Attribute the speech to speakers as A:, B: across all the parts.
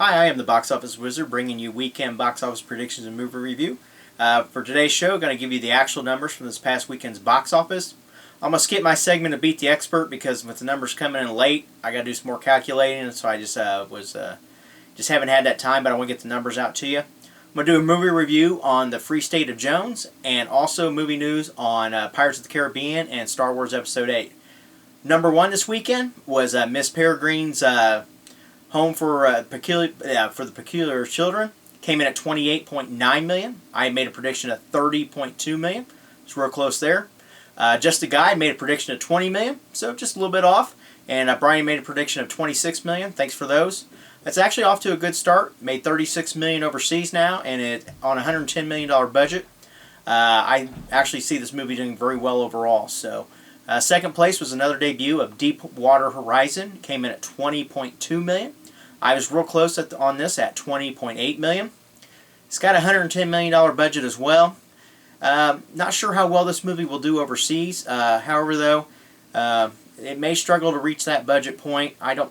A: Hi, I am the Box Office Wizard, bringing you weekend box office predictions and movie review. For today's show, I'm going to give you the actual numbers from this past weekend's box office. I'm going to skip my segment of Beat the Expert because with the numbers coming in late, I got to do some more calculating, and so I just haven't had that time, but I want to get the numbers out to you. I'm going to do a movie review on The Free State of Jones, and also movie news on Pirates of the Caribbean and Star Wars Episode 8. Number one this weekend was Miss Peregrine's Home for the Peculiar Children. Came in at $28.9 million. I made a prediction of $30.2 million. It's real close there. Just a Guide made a prediction of $20 million, so just a little bit off. And Brian made a prediction of $26 million. Thanks for those. That's actually off to a good start. Made $36 million overseas now, and it on a $110 million budget. I actually see this movie doing very well overall. So, second place was another debut of Deepwater Horizon. Came in at $20.2 million. I was real close on this at $20.8 million. It's got a $110 million budget as well. Not sure how well this movie will do overseas. However, though, it may struggle to reach that budget point. I don't,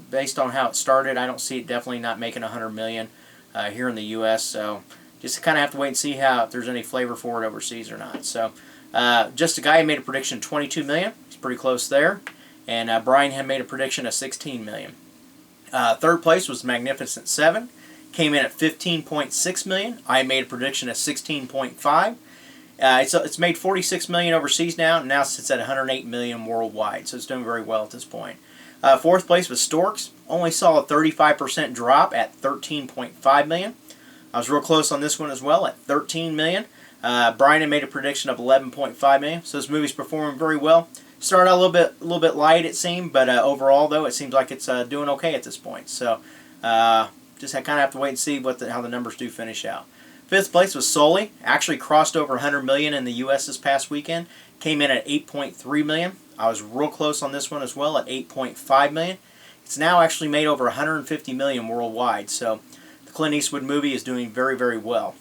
A: based on how it started, I don't see it definitely not making $100 million here in the U.S. So just kind of have to wait and see if there's any flavor for it overseas or not. So just a Guy who made a prediction of $22 million. He's pretty close there. And Brian had made a prediction of $16 million. Third place was Magnificent Seven. Came in at $15.6 million. I made a prediction of $16.5. It's made $46 million overseas now, and now sits at $108 million worldwide. So it's doing very well at this point. Fourth place was Storks. Only saw a 35% drop at $13.5 million. I was real close on this one as well at $13 million. Brian had made a prediction of $11.5 million. So this movie's performing very well. Started out a little bit light, it seemed, but overall, though, it seems like it's doing okay at this point. So, just kind of have to wait and see how the numbers do finish out. Fifth place was Sully. Actually crossed over $100 million in the U.S. this past weekend. Came in at $8.3 million. I was real close on this one as well at $8.5 million. It's now actually made over $150 million worldwide. So, the Clint Eastwood movie is doing very, very well.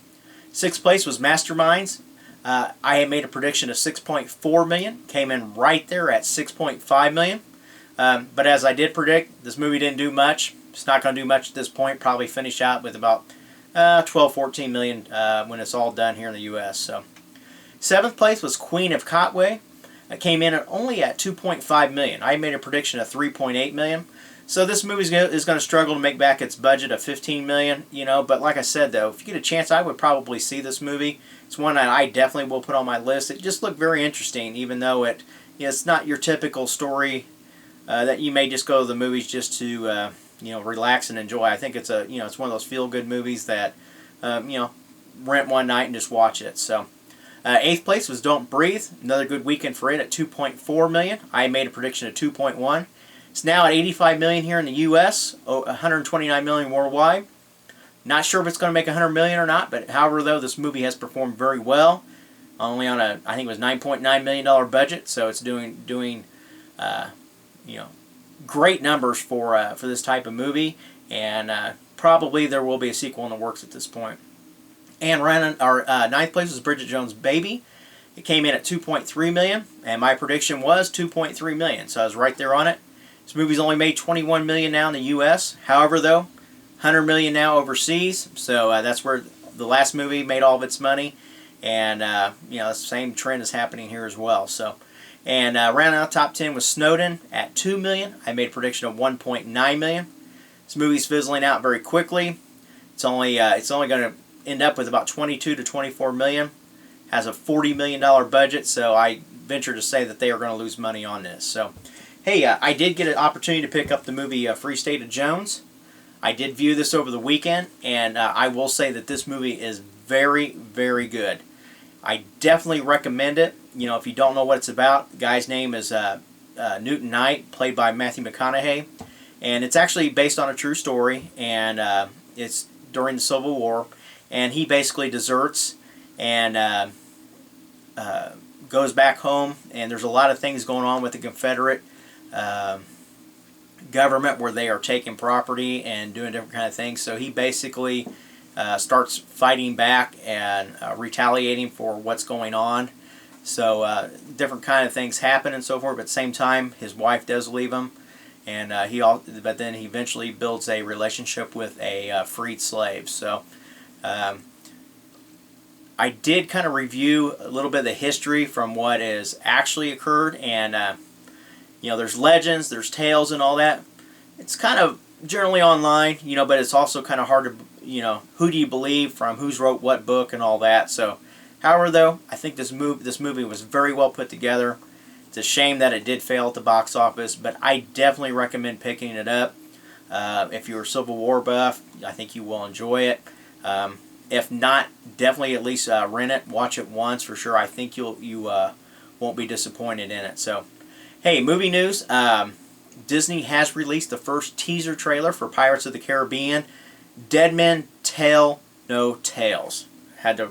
A: Sixth place was Masterminds. I had made a prediction of $6.4 million. Came in right there at $6.5 million. But as I did predict, this movie didn't do much. It's not going to do much at this point. Probably finish out with about $12-14 million when it's all done here in the U.S. So, seventh place was Queen of Katwe. It came in only at $2.5 million. I made a prediction of $3.8 million. So this movie is going to struggle to make back its budget of $15 million. But like I said, though, if you get a chance, I would probably see this movie. It's one that I definitely will put on my list. It just looked very interesting, even though it's not your typical story that you may just go to the movies just to relax and enjoy. I think it's it's one of those feel-good movies that rent one night and just watch it. So eighth place was Don't Breathe. Another good weekend for it at $2.4 million. I made a prediction of $2.1. It's now at $85 million here in the U.S., $129 million worldwide. Not sure if it's going to make $100 million or not, but however, though, this movie has performed very well. Only on I think it was $9.9 million budget, so it's doing great numbers for this type of movie, and probably there will be a sequel in the works at this point. And our ninth place was Bridget Jones' Baby. It came in at $2.3 million, and my prediction was $2.3 million, so I was right there on it. This movie's only made $21 million now in the U.S. However, though, $100 million now overseas, so that's where the last movie made all of its money, and the same trend is happening here as well. So, and rounding out top 10 was Snowden at $2 million. I made a prediction of $1.9 million. This movie's fizzling out very quickly. It's only going to end up with about $22 to $24 million. Has a $40 million budget, so I venture to say that they are going to lose money on this. So, hey, I did get an opportunity to pick up the movie Free State of Jones. I did view this over the weekend, and I will say that this movie is very, very good. I definitely recommend it. If you don't know what it's about, the guy's name is Newton Knight, played by Matthew McConaughey, and it's actually based on a true story, and it's during the Civil War, and he basically deserts and goes back home, and there's a lot of things going on with the Confederate government where they are taking property and doing different kind of things. So he basically starts fighting back and retaliating for what's going on. So different kind of things happen and so forth, but at the same time his wife does leave him, and but then he eventually builds a relationship with a freed slave. So I did kind of review a little bit of the history from what has actually occurred, and there's legends, there's tales, and all that. It's kind of generally online, but it's also kind of hard to, who do you believe from, who's wrote what book and all that. So, however, though, I think this movie was very well put together. It's a shame that it did fail at the box office, but I definitely recommend picking it up. If you're a Civil War buff, I think you will enjoy it. If not, definitely at least rent it, watch it once for sure. I think you won't be disappointed in it. So, hey, movie news. Disney has released the first teaser trailer for Pirates of the Caribbean. Dead Men Tell No Tales. Had to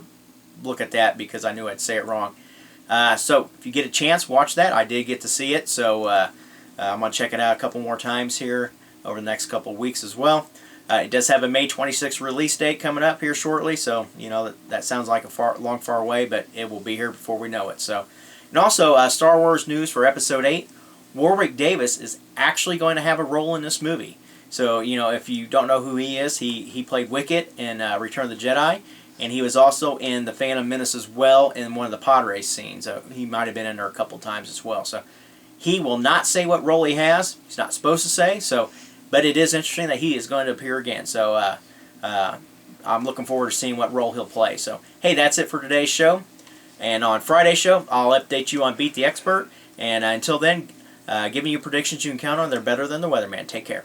A: look at that because I knew I'd say it wrong. So if you get a chance, watch that. I did get to see it, so I'm going to check it out a couple more times here over the next couple of weeks as well. It does have a May 26th release date coming up here shortly, so that sounds like a far away, but it will be here before we know it. So, and also Star Wars news for Episode 8. Warwick Davis is actually going to have a role in this movie. So, if you don't know who he is, he played Wicket in Return of the Jedi, and he was also in The Phantom Menace as well in one of the pod race scenes. He might have been in there a couple times as well. So, he will not say what role he has. He's not supposed to say. So, but it is interesting that he is going to appear again. So, I'm looking forward to seeing what role he'll play. So, hey, that's it for today's show. And on Friday's show, I'll update you on Beat the Expert. And until then, giving you predictions you can count on. They're better than the weatherman. Take care.